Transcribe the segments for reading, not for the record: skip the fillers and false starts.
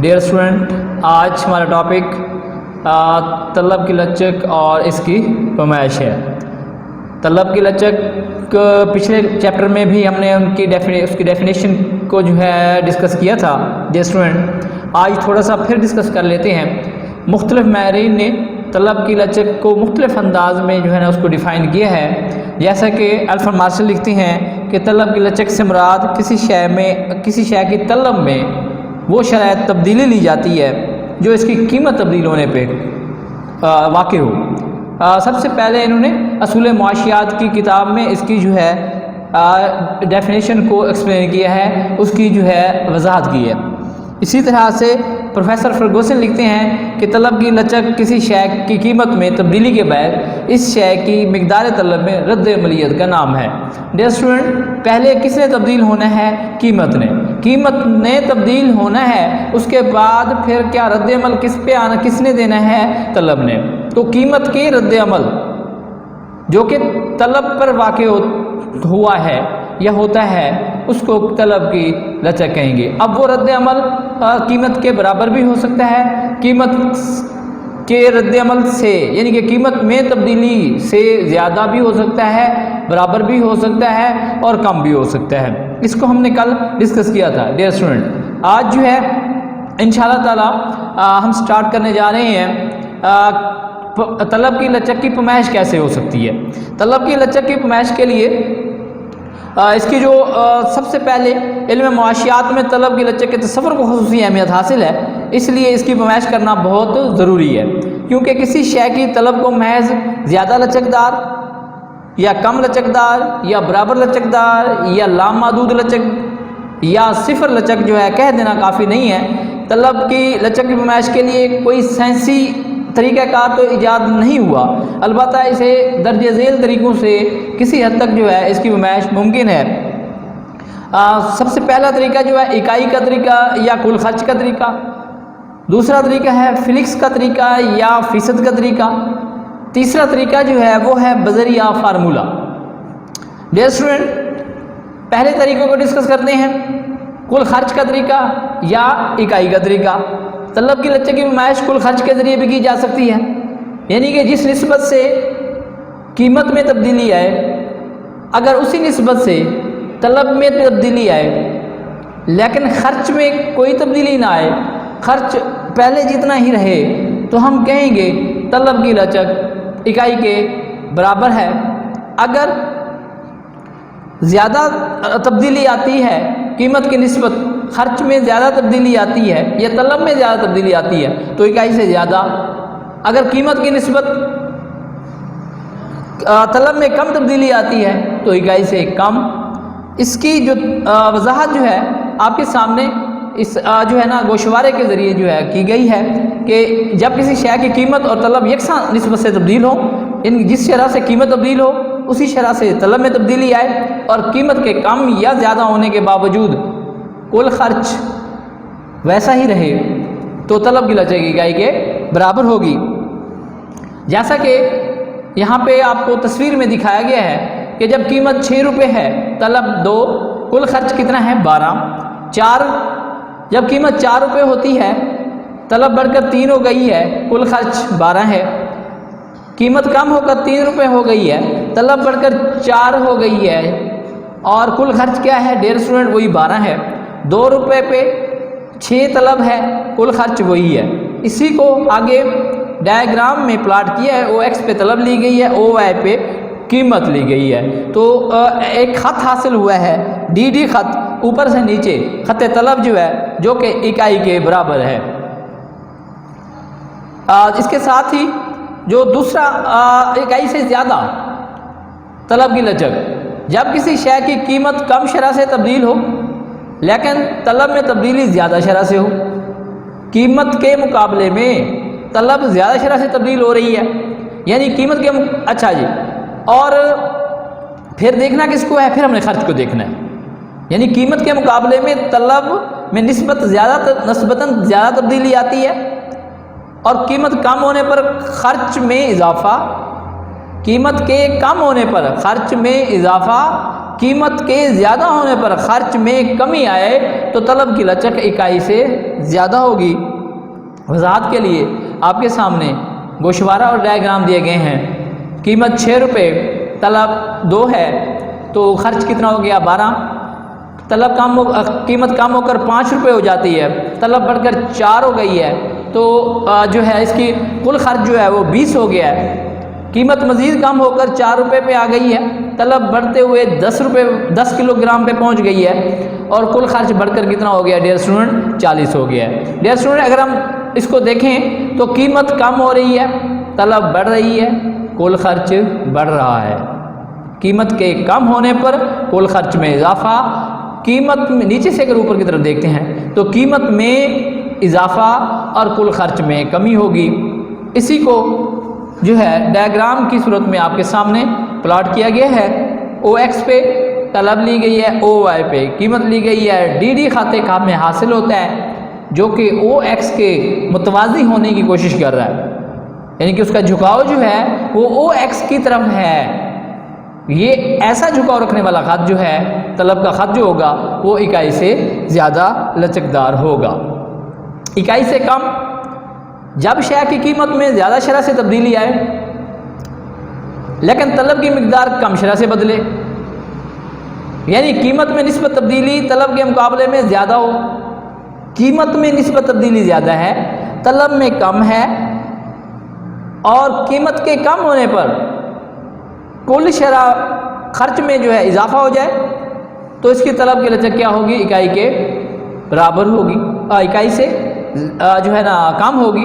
Dear student, आज हमारा topic तलब की लचक और इसकी पैमाइश है। तलब की लचक पिछले चैप्टर में भी हमने उसकी डेफिनेशन को जो है डिस्कस किया था। डियर स्टूडेंट, आज थोड़ा सा फिर डिस्कस कर लेते हैं। मुख्तलिफ माहिरीन ने तलब की लचक को मुख्तलिफ अंदाज में जो है ना उसको डिफ़ाइन किया है। जैसा कि अल्फ्रेड मार्शल लिखते हैं कि तलब की लचक से मुराद किसी शय की तलब में वो शरायत तब्दीली ली जाती है जो इसकी कीमत तब्दील होने पे वाक़ हो। सबसे पहले इन्होंने असूल मुआशियात की किताब में इसकी जो है डेफिनेशन को एक्सप्लेन किया है, उसकी जो है वजाहत की है। इसी तरह से प्रोफेसर फर्गूसन लिखते हैं कि तलब की लचक किसी शय की कीमत में तब्दीली के बाद इस शय की मिकदार तलब में रद्द अमलियत का नाम है। डियर स्टूडेंट, पहले किसने तब्दील होना है? कीमत ने तब्दील होना है। उसके बाद फिर क्या रद्द अमल किस पे आना, किसने देना है? तलब ने। तो कीमत के रद्द अमल जो कि तलब पर वाक़ हुआ है या होता है उसको तलब की लचक कहेंगे। अब वो रद्द अमल कीमत के बराबर भी हो सकता है, कीमत के रद्द अमल से यानी कि कीमत में तब्दीली से ज़्यादा भी हो सकता है, बराबर भी हो सकता है और कम भी हो सकता है। इसको हमने कल डिस्कस किया था। डियर स्टूडेंट, आज जो है इंशाअल्लाह ताला हम स्टार्ट करने जा रहे हैं तलब की लचक की पैमाइश कैसे हो सकती है। तलब की लचक की पैमाइश के लिए इसकी जो सबसे पहले इल्म मुआशियात में तलब की लचक के तसव्वुर को खुसूसी अहमियत हासिल है, इसलिए इसकी पैमाइश करना बहुत ज़रूरी है। क्योंकि किसी शय की तलब को महज ज़्यादा लचकदार या कम लचकदार या बराबर लचकदार या लामादूद लचक या सिफर लचक जो है कह देना काफ़ी नहीं है। तलब की लचक की पैमाइश के लिए कोई साइंसी तरीक़ाकार तो ईजाद नहीं हुआ, अलबत्ता इसे दर्ज झेल तरीक़ों से किसी हद तक जो है इसकी पैमाइश मुमकिन है। सबसे पहला तरीका जो है इकाई का तरीका या कुल खर्च का तरीका। दूसरा तरीका है फिलिक्स का तरीका या फ़ीसद का तरीका। तीसरा तरीका जो है वो है बजरिया फार्मूला। डियर स्टूडेंट, पहले तरीक़ों को डिस्कस करते हैं, कुल खर्च का तरीका या इकाई का तरीका। तलब की लचक की पैमाइश कुल खर्च के ज़रिए भी की जा सकती है, यानी कि जिस निस्बत से कीमत में तब्दीली आए, अगर उसी निस्बत से तलब में तब्दीली आए लेकिन ख़र्च में कोई तब्दीली ना आए, ख़र्च पहले जितना ही रहे, तो हम कहेंगे तलब की लचक इकाई के बराबर है। अगर ज़्यादा तब्दीली आती है कीमत की निस्बत, खर्च में ज़्यादा तब्दीली आती है या तलब में ज़्यादा तब्दीली आती है तो इकाई से ज़्यादा। अगर कीमत की निस्बत तलब में कम तब्दीली आती है तो इकाई से कम। इसकी जो वजाहत जो है आपके सामने इस जो है ना गोशवारे के ज़रिए जो है की गई है कि जब किसी शय की कीमत और तलब यकसां निस्बत से तब्दील हो, इन जिस शरह से कीमत तब्दील हो उसी शरह से तलब में तब्दीली आए और कीमत के कम या ज़्यादा होने के बावजूद कुल खर्च वैसा ही रहे तो तलब की लचक इकाई के बराबर होगी। जैसा कि यहाँ पे आपको तस्वीर में दिखाया गया है कि जब कीमत 6 रुपये है, तलब 2, कुल खर्च कितना है 12। 4 जब कीमत 4 रुपये होती है, तलब बढ़कर 3 हो गई है, कुल खर्च 12 है। कीमत कम होकर 3 रुपये हो गई है, तलब बढ़कर 4 हो गई है और कुल खर्च क्या है डियर स्टूडेंट? वही 12 है। 2 रुपये पे 6 तलब है, कुल खर्च वही है। इसी को आगे डायग्राम में प्लाट किया है। OX पे तलब ली गई है, OY पे कीमत ली गई है। तो एक ख़त हासिल हुआ है, DD ख़त, ऊपर से नीचे ख़त तलब जो है जो कि इकाई के बराबर है। इसके साथ ही जो दूसरा इकाई से ज़्यादा तलब की लचक, जब किसी शय की कीमत कम शरह से तब्दील हो लेकिन तलब में तब्दीली ज़्यादा शरह से हो। कीमत के मुकाबले में तलब ज़्यादा शरह से तब्दील हो रही है, यानी कीमत के अच्छा जी, और फिर देखना किसको है? फिर हमने खर्च को देखना है। यानी कीमत के मुकाबले में तलब में नस्बतन ज़्यादा तब्दीली आती है और कीमत कम होने पर खर्च में इजाफ़ा, कीमत के कम होने पर खर्च में इजाफ़ा कीमत के ज़्यादा होने पर खर्च में कमी आए तो तलब की लचक इकाई से ज़्यादा होगी। वजाहत के लिए आपके सामने गोशवारा और डायग्राम दिए गए हैं। कीमत 6 रुपये, तलब 2 है, तो खर्च कितना हो गया 12। तलब कीमत कम होकर 5 रुपये हो जाती है, तलब बढ़कर 4 हो गई है, तो जो है इसकी कुल खर्च जो है वो 20 हो गया है। कीमत मज़ीद कम होकर 4 रुपये पे आ गई है, तलब बढ़ते हुए 10 किलोग्राम पे पहुंच गई है और कुल खर्च बढ़कर कितना हो गया डियर स्टूडेंट 40 हो गया है। डियर स्टूडेंट अगर हम इसको देखें तो कीमत कम हो रही है, तलब बढ़ रही है, कुल खर्च बढ़ रहा है। कीमत के कम होने पर कुल खर्च में इजाफा, कीमत में नीचे से अगर ऊपर की तरफ देखते हैं तो कीमत में इजाफा और कुल खर्च में कमी होगी। इसी को जो है डायग्राम की सूरत में आपके सामने प्लॉट किया गया है। OX पे तलब ली गई है, OY पे कीमत ली गई है। DD खाते काम में हासिल होता है जो कि OX के मुतवाज़ी होने की कोशिश कर रहा है, यानी कि उसका झुकाव जो है वो OX की तरफ है। ये ऐसा झुकाव रखने वाला खत जो है, तलब का खत जो होगा वो इकाई से ज़्यादा लचकदार होगा। इकाई से कम, जब शय की कीमत में ज़्यादा शरह से तब्दीली आए लेकिन तलब की मिकदार कम शरह से बदले, यानी कीमत में निस्बत तब्दीली तलब के मुकाबले में ज़्यादा हो। कीमत में निस्बत तब्दीली ज़्यादा है, तलब में कम है, और कीमत के कम होने पर कुल शरह खर्च में जो है इजाफा हो जाए तो इसकी तलब की लचक क्या होगी, इकाई के बराबर होगी, इकाई से जो है ना कम होगी।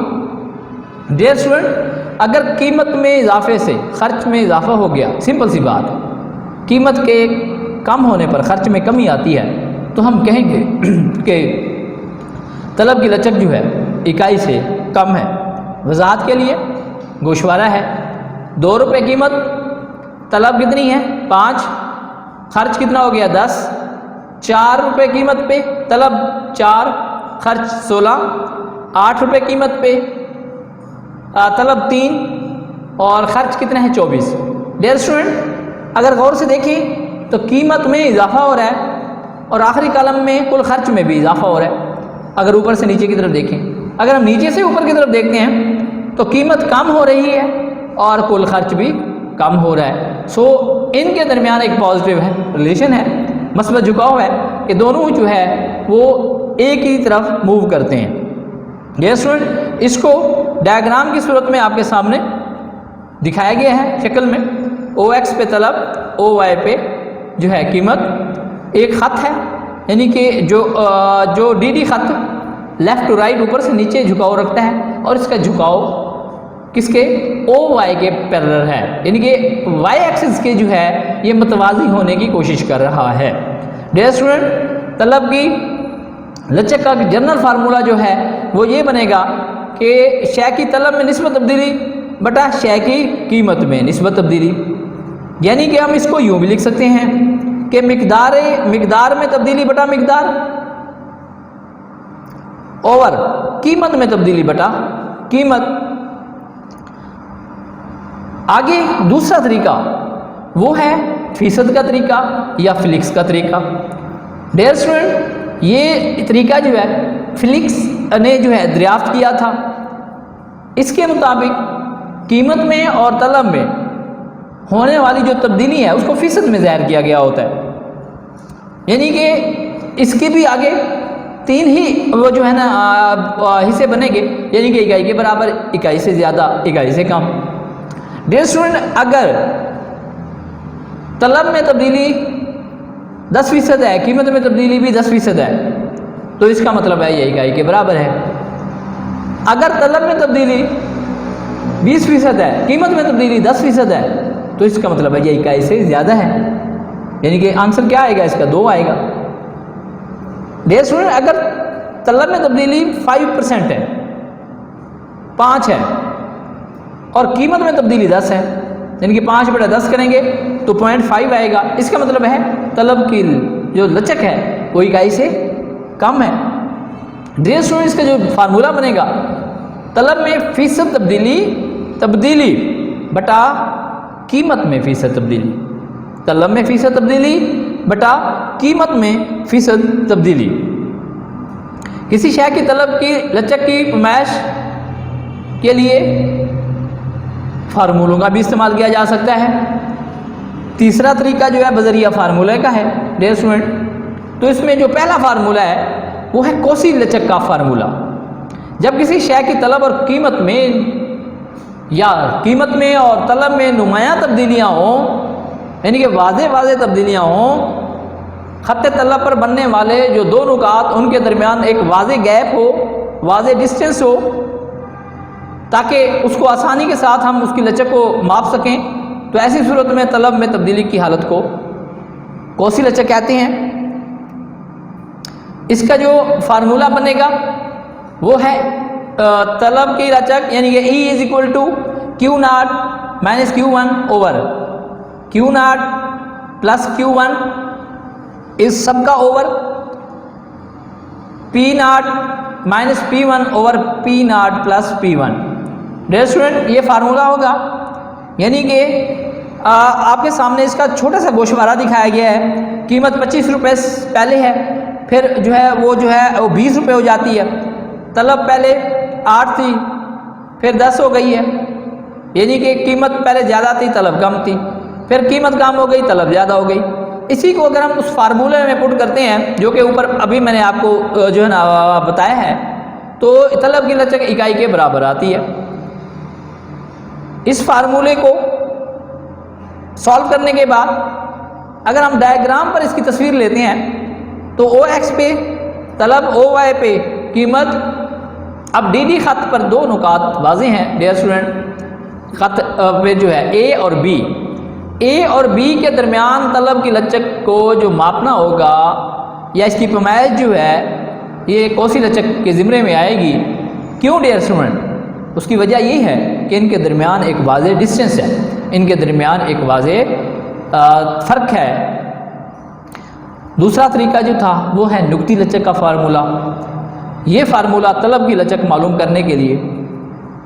डियर स्टूडेंट अगर कीमत में इजाफे से खर्च में इजाफा हो गया, सिंपल सी बात, कीमत के कम होने पर खर्च में कमी आती है तो हम कहेंगे कि तलब की लचक जो है इकाई से कम है। वजाहत के लिए गोशवारा है, 2 रुपये कीमत, तलब कितनी है 5, खर्च कितना हो गया 10, 4 रुपये कीमत पे तलब 4, खर्च 16, 8 रुपये कीमत पे तलब 3 और खर्च कितना है 24। डियर स्टूडेंट अगर गौर से देखें तो कीमत में इजाफा हो रहा है और आखिरी कॉलम में कुल खर्च में भी इजाफा हो रहा है। अगर ऊपर से नीचे की तरफ देखें, अगर हम नीचे से ऊपर की तरफ देखते हैं तो कीमत कम हो रही है और कुल खर्च भी कम हो रहा है। सो इनके दरमियान एक पॉजिटिव है रिलेशन है, मस्बत झुकाव है कि दोनों जो है वो एक ही तरफ मूव करते हैं। ये स्टूडेंट इसको डायग्राम की सूरत में आपके सामने दिखाया गया है शक्ल में। OX पे तलब, OY पे जो है कीमत, एक ख़त है, यानी कि जो DD ख़त लेफ़्ट टू राइट ऊपर से नीचे झुकाव रखता है और इसका झुकाव किसके OY के पैरेलल है, यानी कि Y एक्सिस के जो है ये मुतवाज़ी होने की कोशिश कर रहा है। डियर स्टूडेंट तलब की लचक का जनरल फार्मूला जो है वो ये बनेगा कि शय की तलब में निस्बत तब्दीली बटा शय की कीमत में निस्बत तब्दीली, यानी कि हम इसको यूँ भी लिख सकते हैं कि मिकदार में तब्दीली बटा मिकदार ओवर कीमत में तब्दीली बटा कीमत। आगे दूसरा तरीका वो है फीसद का तरीका या फ्लिक्स का तरीका। डियर स्टूडेंट ये तरीका जो है फ्लिक्स ने जो है दरियाफ्त किया था। इसके मुताबिक कीमत में और तलब में होने वाली जो तब्दीली है उसको फीसद में ज़ाहिर किया गया होता है, यानी कि इसके भी आगे 3 ही वो जो है ना हिस्से बनेंगे, यानी कि इकाई के बराबर, इकाई से ज़्यादा, इकाई से कम। डियर स्टूडेंट अगर तलब में तब्दीली 10% है, कीमत में तब्दीली भी 10% है, तो इसका मतलब है ये इकाई के बराबर है। अगर तलब में तब्दीली 20% है, कीमत में तब्दीली 10% है, तो इसका मतलब है ये इकाई से ज़्यादा है, यानी कि आंसर क्या आएगा इसका 2 आएगा। डियर स्टूडेंट अगर तलब में तब्दीली 5% है, 5 है, और कीमत में तब्दीली 10 है, यानी कि 5 बटा 10 करेंगे तो 0.5 आएगा। इसका मतलब है तलब की जो लचक है वो इकाई से कम है। डियर स्टूडेंट इसका जो फार्मूला बनेगा तलब में फीसद तब्दीली बटा कीमत में फीसद तब्दीली, तलब में फीसद तब्दीली बटा कीमत में फीसद तब्दीली। किसी शय की तलब की लचक की पैमाइश के लिए फार्मूलों का भी इस्तेमाल किया जा सकता है। तीसरा तरीका जो है बजरिया फार्मूले का है डियर स्टूडेंट। तो इसमें जो पहला फार्मूला है वो है कोसी लचक का फार्मूला। जब किसी शय की तलब और कीमत में और तलब में नुमायां तब्दीलियाँ हों, यानी कि वाज़े तब्दीलियाँ हों, खत्ते तलब पर बनने वाले जो दो नुकात उनके दरमियान एक वाज़े गैप हो, वाज़े डिस्टेंस हो, ताकि उसको आसानी के साथ हम उसकी लचक को माप सकें, तो ऐसी सूरत में तलब में तब्दीली की हालत को कोसी लचक कहते हैं। इसका जो फार्मूला बनेगा वो है तलब की लचक, यानी कि E is equal to Q0 minus Q1 over Q0 plus Q1 इस सबका over P0 minus P1 over P0 plus P1। Dear student ये फार्मूला होगा, यानी कि आपके सामने इसका छोटा सा गोशवारा दिखाया गया है। कीमत 25 रुपये पहले है, फिर जो है वो 20 रुपये हो जाती है। तलब पहले 8 थी, फिर 10 हो गई है, यानी कि कीमत पहले ज़्यादा थी, तलब कम थी, फिर कीमत कम हो गई, तलब ज़्यादा हो गई। इसी को अगर हम उस फार्मूले में पुट करते हैं जो कि ऊपर अभी मैंने आपको जो है ना बताया है, तो तलब की लचक इकाई के बराबर आती है। इस फार्मूले को सॉल्व करने के बाद अगर हम डायग्राम पर इसकी तस्वीर लेते हैं तो OX पे तलब, OY पे कीमत। अब DD खत पर दो नुकात वाज़े हैं डियर स्टूडेंट। खत पे जो है A और B के दरमियान तलब की लचक को जो मापना होगा या इसकी पैमाइश जो है ये कोसी लचक के ज़िम्मे में आएगी। क्यों डियर स्टूडेंट? उसकी वजह यही है कि इनके दरमियान एक वाज़े डिस्टेंस है, इनके दरमियान एक वाज़े फ़र्क है। दूसरा तरीका जो था वो है नुक्ती लचक का फार्मूला। ये फार्मूला तलब की लचक मालूम करने के लिए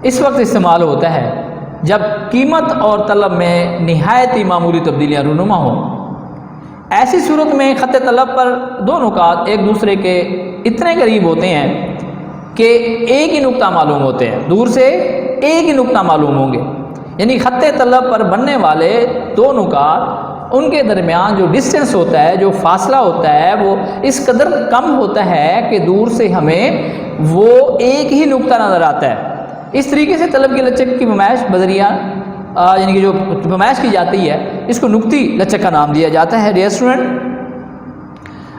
इस वक्त इस्तेमाल होता है जब कीमत और तलब में निहायत ही मामूली तब्दीलियाँ रूनुमा हों। ऐसी सूरत में खत तलब पर दो नुकात एक दूसरे के इतने करीब होते हैं कि एक ही नुक्ता मालूम होते हैं, दूर से एक ही नुक्ता मालूम होंगे। यानी खत तलब पर बनने वाले दो नुकात उनके दरमियान जो डिस्टेंस होता है, जो फासला होता है, वो इस कदर कम होता है कि दूर से हमें वो एक ही नुक्ता नज़र आता है। इस तरीके से तलब की लचक की पैमाइश बजरिया यानी कि जो पैमाइश की जाती है इसको नुक्ती लचक का नाम दिया जाता है डियर स्टूडेंट।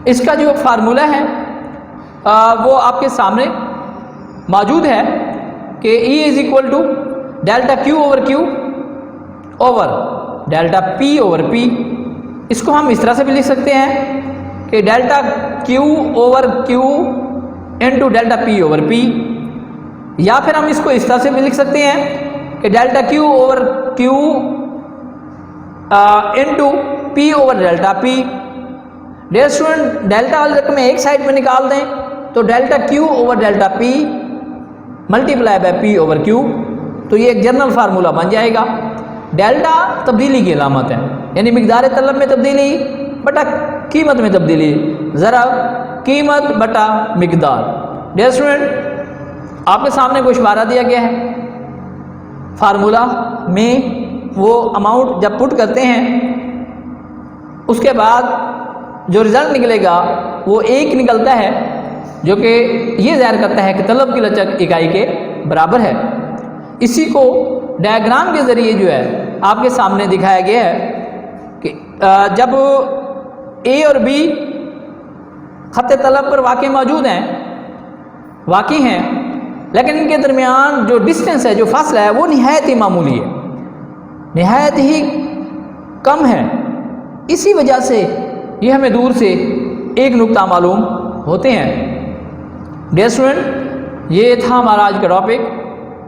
इसका जो फार्मूला है वो आपके सामने मौजूद है कि E is equal to delta Q over Q over delta P over P। इसको हम इस तरह से भी लिख सकते हैं कि delta Q over Q into delta P over P, या फिर हम इसको इस तरह से भी लिख सकते हैं कि delta Q over Q into P over delta P। Dear student delta वाली रकम एक साइड में निकाल दें तो delta Q over delta P multiply by P over Q, तो ये एक जनरल फार्मूला बन जाएगा। डेल्टा तब्दीली की अलामत है, यानी मिकदार तलब में तब्दीली बटा कीमत में तब्दीली, ज़रा कीमत बटा मिकदार। डियर स्टूडेंट आपके सामने कुछ इशारा दिया गया है, फार्मूला में वो अमाउंट जब पुट करते हैं उसके बाद जो रिज़ल्ट निकलेगा वो एक निकलता है, जो कि ये ज़ाहिर करता है कि तलब की लचक इकाई के बराबर है। इसी को डायग्राम के ज़रिए जो है आपके सामने दिखाया गया है कि जब A और B खत तलब पर वाक़ई हैं, लेकिन इनके दरमियान जो डिस्टेंस है, जो फासला है, वो निहायत ही मामूली है, निहायत ही कम है। इसी वजह से ये हमें दूर से एक नुक्ता मालूम होते हैं। डियर स्टूडेंट ये था हमारा आज का टॉपिक।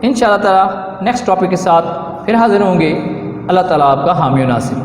इंशाअल्लाह ताला नेक्स्ट टॉपिक के साथ फिर हाजिर होंगे। अल्लाह ताला आपका हामी नासिर।